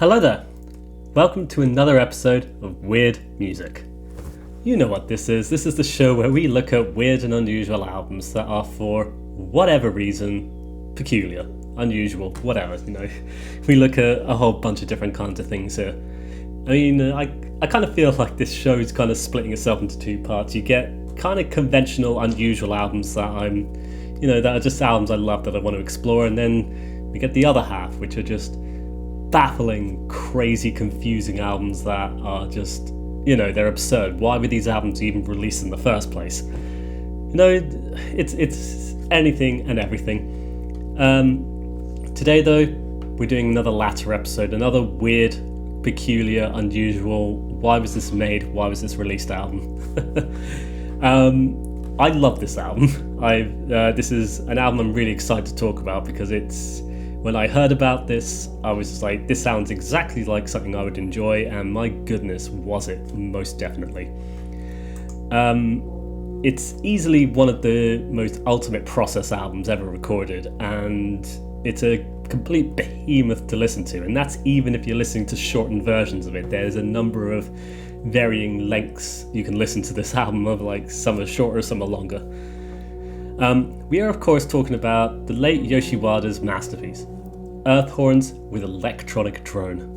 Hello there. Welcome to another episode of Weird Music. You know what this is. This is the show where we look at weird and unusual albums that are, for whatever reason, peculiar, unusual, whatever, We look at a whole bunch of different kinds of things here. I mean, I kind of feel like this show is kind of splitting itself into two parts. You get kind of conventional, unusual albums that that are just albums I love that I want to explore, and then we get the other half, which are just baffling, crazy, confusing albums that are just, they're absurd. Why were these albums even released in the first place? It's anything and everything. Today, though, we're doing another latter episode, another weird, peculiar, unusual, why was this made, why was this released album? I love this album. This is an album I'm really excited to talk about because when I heard about this, I was just like, this sounds exactly like something I would enjoy, and my goodness, was it, most definitely. It's easily one of the most ultimate process albums ever recorded, and it's a complete behemoth to listen to, and that's even if you're listening to shortened versions of it. There's a number of varying lengths you can listen to this album of, like some are shorter, some are longer. We are of course talking about the late Yoshi Wada's masterpiece, Earth Horns with Electronic Drone.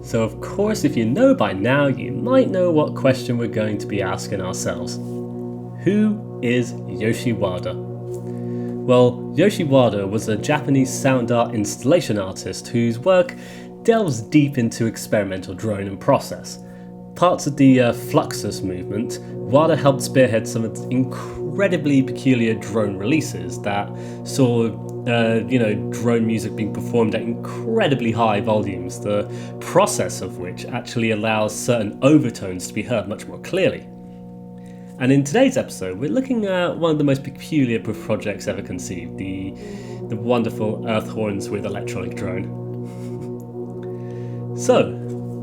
So of course, if you know by now, you might know what question we're going to be asking ourselves. Who is Yoshi Wada? Well, Yoshi Wada was a Japanese sound art installation artist whose work delves deep into experimental drone and process. Parts of the Fluxus movement, Wada helped spearhead some incredibly peculiar drone releases that saw drone music being performed at incredibly high volumes, the process of which actually allows certain overtones to be heard much more clearly. And in today's episode, we're looking at one of the most peculiar projects ever conceived, the wonderful Earth Horns with Electronic Drone. So,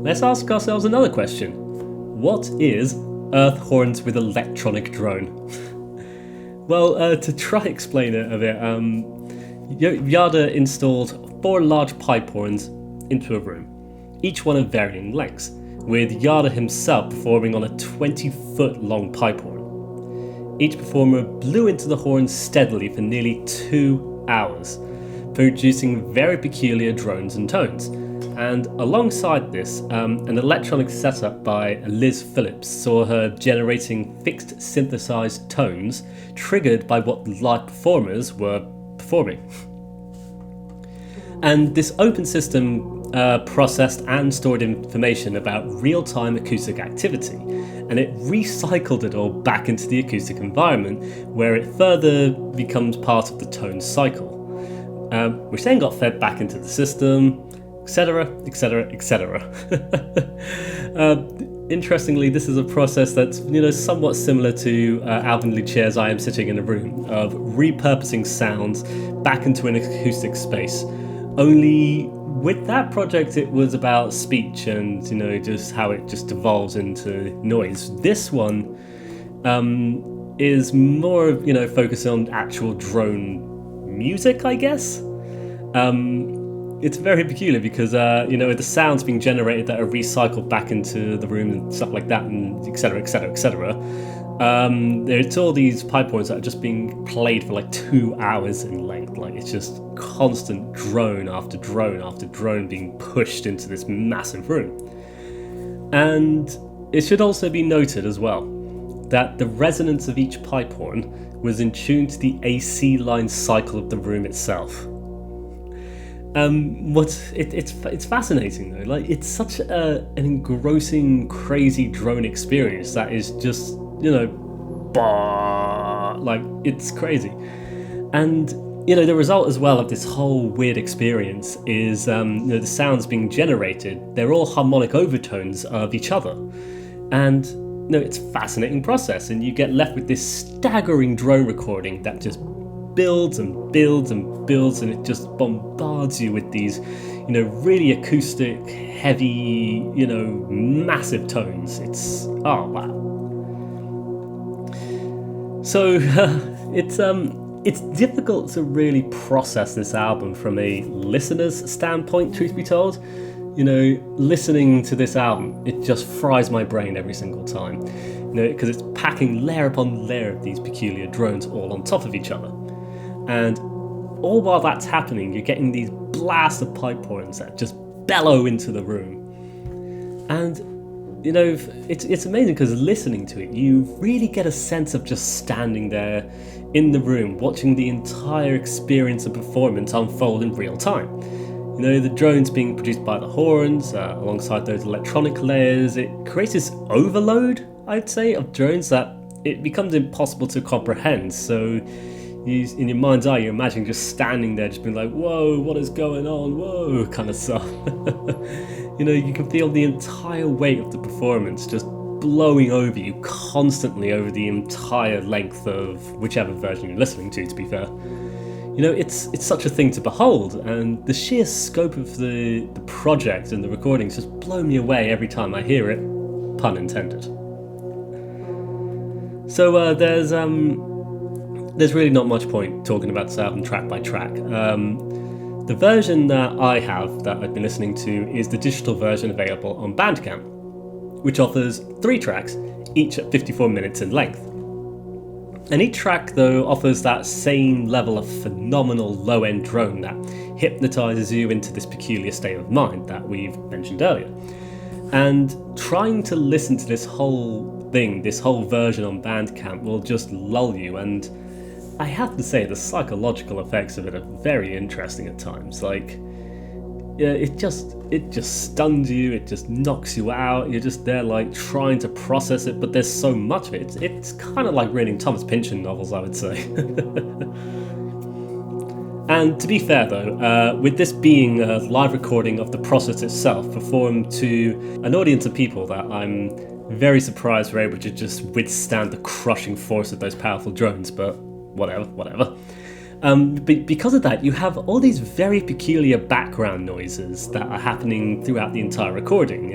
let's ask ourselves another question. What is Earth Horns with Electronic Drone? Well, to try to explain it a bit, Wada installed 4 large pipe horns into a room, each one of varying lengths, with Wada himself performing on a 20-foot long pipe horn. Each performer blew into the horns steadily for nearly 2 hours, producing very peculiar drones and tones. And alongside this, an electronic setup by Liz Phillips saw her generating fixed synthesized tones triggered by what the live performers were performing. And this open system processed and stored information about real-time acoustic activity, and it recycled it all back into the acoustic environment, where it further becomes part of the tone cycle, which then got fed back into the system, etc., etc., etc. Interestingly, this is a process that's somewhat similar to Alvin Lucier's "I Am Sitting in a Room" of repurposing sounds back into an acoustic space. Only with that project, it was about speech and just how it just evolves into noise. This one is more focused on actual drone music, I guess. It's very peculiar because, the sounds being generated that are recycled back into the room and stuff like that, and etc., etc., etc. There's all these pipe horns that are just being played for like 2 hours in length. Like, it's just constant drone after drone after drone being pushed into this massive room. And it should also be noted as well that the resonance of each pipe horn was in tune to the AC line cycle of the room itself. It's fascinating though. Like, it's such an engrossing, crazy drone experience that is just, bah, like, it's crazy. And, the result as well of this whole weird experience is, the sounds being generated, they're all harmonic overtones of each other. And, it's a fascinating process, and you get left with this staggering drone recording that just builds and builds and builds, and it just bombards you with these, really acoustic, heavy, massive tones. It's, oh wow. So it's difficult to really process this album from a listener's standpoint, truth be told. Listening to this album, it just fries my brain every single time, because it's packing layer upon layer of these peculiar drones all on top of each other. And all while that's happening, you're getting these blasts of pipe horns that just bellow into the room. And, it's amazing because listening to it, you really get a sense of just standing there in the room, watching the entire experience of performance unfold in real time. The drones being produced by the horns, alongside those electronic layers, it creates this overload, I'd say, of drones that it becomes impossible to comprehend. So in your mind's eye, you're imagining just standing there, just being like, whoa, what is going on, whoa, kind of stuff. You can feel the entire weight of the performance just blowing over you constantly over the entire length of whichever version you're listening to be fair. It's such a thing to behold, and the sheer scope of the project and the recordings just blow me away every time I hear it, pun intended. So there's really not much point talking about this album track by track. The version that I have, that I've been listening to, is the digital version available on Bandcamp, which offers 3 tracks, each at 54 minutes in length. And each track, though, offers that same level of phenomenal low-end drone that hypnotizes you into this peculiar state of mind that we've mentioned earlier. And trying to listen to this whole thing, this whole version on Bandcamp, will just lull you, and I have to say the psychological effects of it are very interesting at times. Like, yeah, it just stuns you, it just knocks you out, you're just there like trying to process it, but there's so much of it. It's kind of like reading Thomas Pynchon novels, I would say. And to be fair though, with this being a live recording of the process itself, performed to an audience of people that I'm very surprised were able to just withstand the crushing force of those powerful drones, but whatever. Because of that, you have all these very peculiar background noises that are happening throughout the entire recording.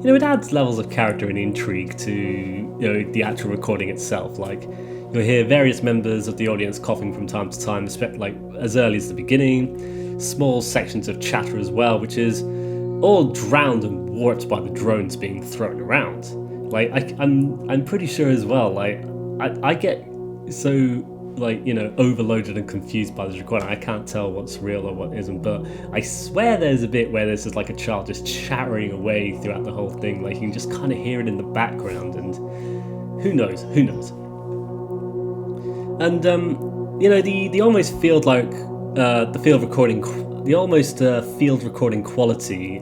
It adds levels of character and intrigue to the actual recording itself. Like, you'll hear various members of the audience coughing from time to time, like as early as the beginning, small sections of chatter as well, which is all drowned and warped by the drones being thrown around. Like, I'm pretty sure as well, like, I get so overloaded and confused by this recording. I can't tell what's real or what isn't, but I swear there's a bit where there's just like a child just chattering away throughout the whole thing. Like, you can just kind of hear it in the background, and who knows. And the almost field recording quality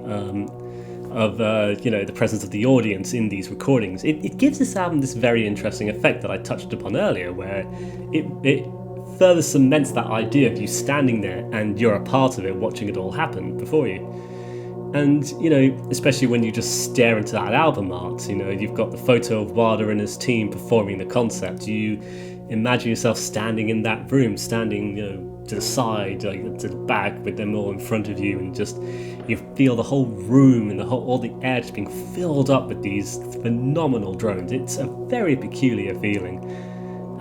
of the presence of the audience in these recordings, it gives this album this very interesting effect that I touched upon earlier, where it further cements that idea of you standing there and you're a part of it, watching it all happen before you. And especially when you just stare into that album art, you've got the photo of Wada and his team performing the concept. You imagine yourself standing in that room, standing to the side, like to the back, with them all in front of you, and just you feel the whole room and all the air just being filled up with these phenomenal drones. It's a very peculiar feeling,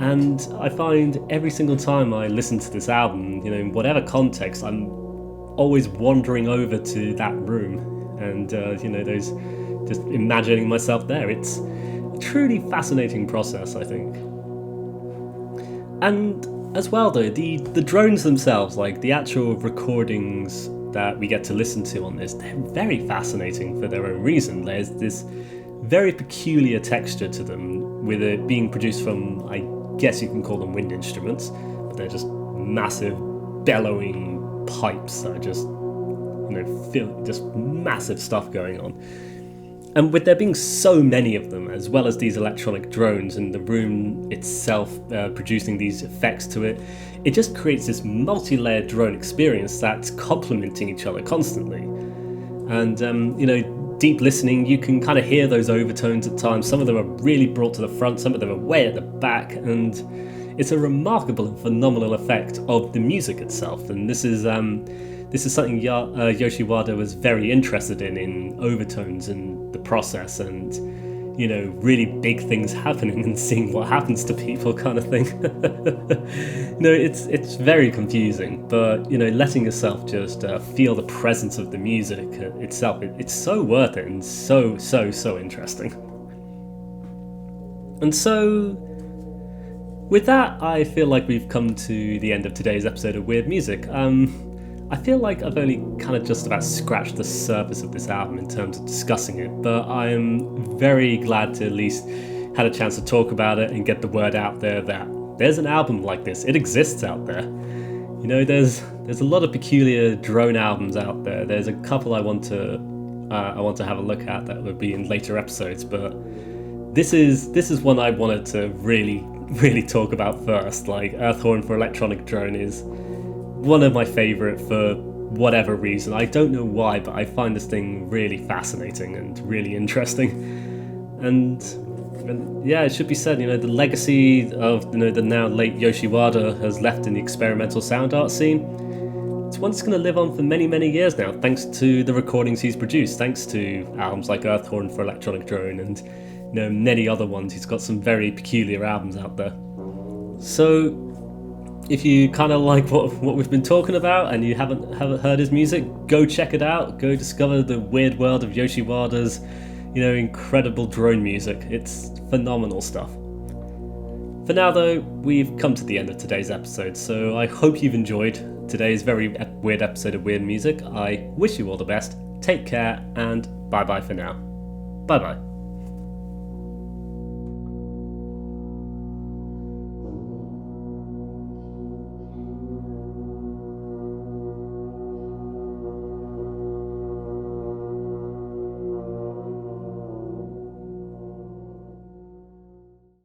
and I find every single time I listen to this album, in whatever context, I'm always wandering over to that room, and those, just imagining myself there. It's a truly fascinating process, I think. And as well though, the drones themselves, like the actual recordings that we get to listen to on this, they're very fascinating for their own reason. There's this very peculiar texture to them, with it being produced from, I guess you can call them wind instruments, but they're just massive bellowing pipes that are just, feel just massive stuff going on. And with there being so many of them, as well as these electronic drones and the room itself producing these effects to it, it just creates this multi-layered drone experience that's complementing each other constantly. And, deep listening, you can kind of hear those overtones at times. Some of them are really brought to the front, some of them are way at the back, and it's a remarkable and phenomenal effect of the music itself. And this is something Yoshi Wada was very interested in overtones and the process, and really big things happening and seeing what happens to people, kind of thing. It's very confusing, but letting yourself just feel the presence of the music itself, it's so worth it and so interesting. And so, with that, I feel like we've come to the end of today's episode of Weird Music. I feel like I've only kind of just about scratched the surface of this album in terms of discussing it, but I'm very glad to at least had a chance to talk about it and get the word out there that there's an album like this. It exists out there. There's a lot of peculiar drone albums out there. There's a couple I want to have a look at that would be in later episodes, but this is one I wanted to really talk about first. Like, Earthhorn for Electronic Drone is one of my favourite for whatever reason. I don't know why, but I find this thing really fascinating and really interesting. And yeah, it should be said, the legacy of the now late Yoshi Wada has left in the experimental sound art scene. It's one that's going to live on for many years now, thanks to the recordings he's produced, thanks to albums like Earthhorn for Electronic Drone and many other ones. He's got some very peculiar albums out there. So if you kind of like what we've been talking about and you haven't heard his music, go check it out. Go discover the weird world of Yoshi Wada's, incredible drone music. It's phenomenal stuff. For now, though, we've come to the end of today's episode, so I hope you've enjoyed today's very weird episode of Weird Music. I wish you all the best. Take care, and bye-bye for now. Bye-bye.